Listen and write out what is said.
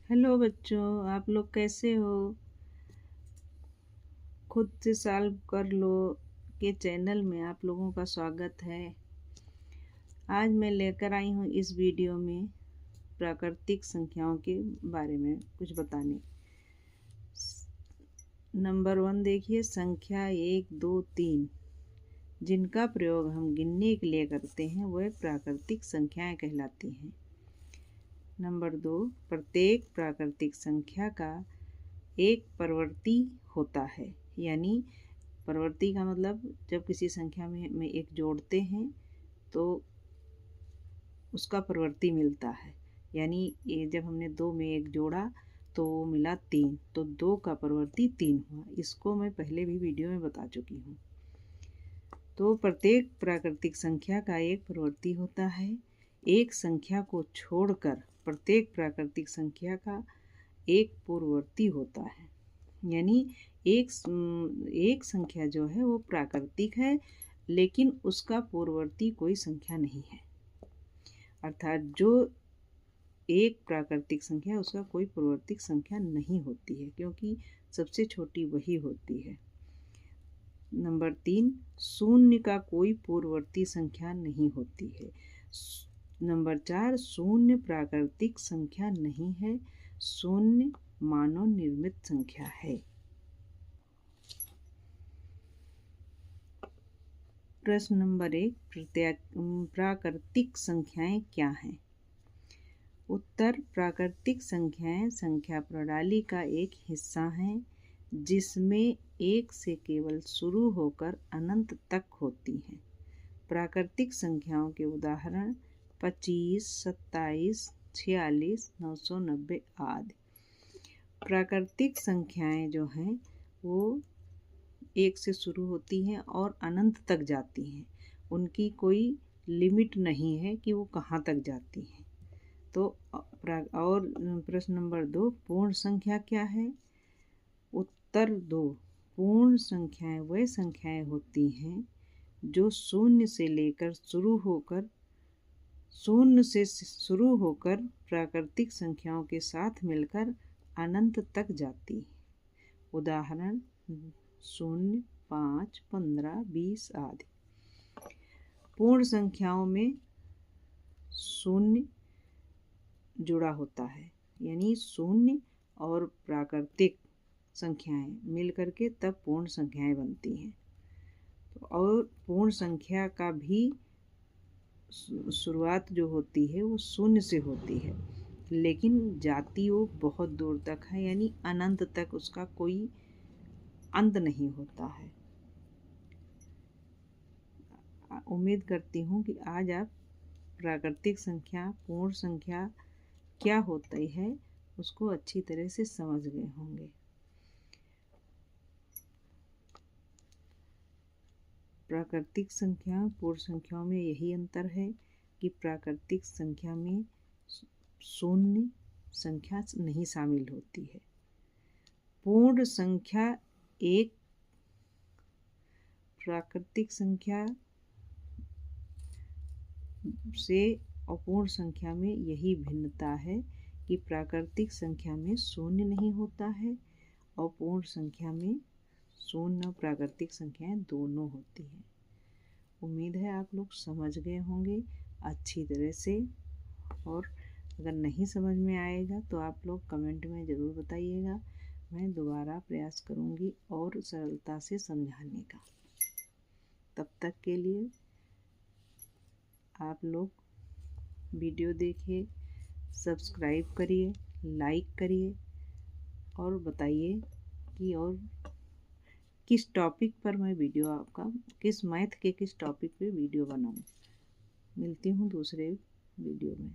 Hello बच्चों, आप लोग कैसे हो? खुद से सॉल्व कर लो के चैनल में आप लोगों का स्वागत है। आज मैं लेकर आई हूँ इस वीडियो में प्राकृतिक संख्याओं के बारे में कुछ बताने। नंबर 1 देखिए, संख्या 1, 2, 3 जिनका प्रयोग हम गिनने के लिए करते हैं वह प्राकृतिक संख्याएं कहलाती हैं। नंबर 2, प्रत्येक प्राकृतिक संख्या का एक परवर्ती होता है। यानी परवर्ती का मतलब जब किसी संख्या में एक जोड़ते हैं तो उसका परवर्ती मिलता है। यानी ये जब हमने 2 में 1 जोड़ा तो वो मिला 3, तो 2 का परवर्ती 3 हुआ। इसको मैं पहले भी वीडियो में बता चुकी हूँ। तो प्रत्येक प्राकृतिक संख्या का एक परवर्ती होता है। एक संख्या को छोड़कर प्रत्येक प्राकृतिक संख्या का एक पूर्ववर्ती होता है। यानी एक संख्या जो है वो प्राकृतिक है, लेकिन उसका पूर्ववर्ती कोई संख्या नहीं है। अर्थात जो एक प्राकृतिक संख्या है उसका कोई पूर्ववर्ती संख्या नहीं होती है, क्योंकि सबसे छोटी वही होती है। नंबर 3, शून्य का कोई पूर्ववर्ती संख्या नहीं होती है। नंबर 4, शून्य प्राकृतिक संख्या नहीं है, शून्य मानव निर्मित संख्या है। प्रश्न नंबर 1, प्राकृतिक संख्याएं क्या हैं? उत्तर, प्राकृतिक संख्याएं संख्या प्रणाली का एक हिस्सा हैं जिसमें एक से केवल शुरू होकर अनंत तक होती हैं। प्राकृतिक संख्याओं के उदाहरण 25, 27, 46, 990 आदि। प्राकृतिक संख्याएं जो हैं वो एक से शुरू होती हैं और अनंत तक जाती हैं। उनकी कोई लिमिट नहीं है कि वो कहाँ तक जाती हैं। तो और प्रश्न नंबर 2, पूर्ण संख्या क्या है? उत्तर 2, पूर्ण संख्याएं वह संख्याएं होती हैं जो शून्य से शुरू होकर प्राकृतिक संख्याओं के साथ मिलकर अनंत तक जाती हैं। उदाहरण 0, 5, 15, 20 आदि। पूर्ण संख्याओं में शून्य जुड़ा होता है, यानी शून्य और प्राकृतिक संख्याएं मिलकर के तब पूर्ण संख्याएं बनती हैं। तो और पूर्ण संख्या का भी शुरुआत जो होती है वो शून्य से होती है, लेकिन जाती वो बहुत दूर तक है, यानी अनंत तक उसका कोई अंत नहीं होता है। उम्मीद करती हूँ कि आज आप प्राकृतिक संख्या, पूर्ण संख्या क्या होती है उसको अच्छी तरह से समझ गए होंगे। प्राकृतिक संख्या, पूर्ण संख्याओं में यही अंतर है कि प्राकृतिक संख्या में शून्य संख्या नहीं शामिल होती है। पूर्ण संख्या एक प्राकृतिक संख्या से अपूर्ण संख्या में यही भिन्नता है कि प्राकृतिक संख्या में शून्य नहीं होता है और पूर्ण संख्या में शून्य और प्राकृतिक संख्याएं दोनों होती हैं। उम्मीद है आप लोग समझ गए होंगे अच्छी तरह से, और अगर नहीं समझ में आएगा तो आप लोग कमेंट में ज़रूर बताइएगा। मैं दोबारा प्रयास करूँगी और सरलता से समझाने का। तब तक के लिए आप लोग वीडियो देखिए, सब्सक्राइब करिए, लाइक करिए और बताइए कि और किस टॉपिक पर मैं वीडियो आपका किस टॉपिक पे वीडियो बनाऊं। मिलती हूँ दूसरे वीडियो में।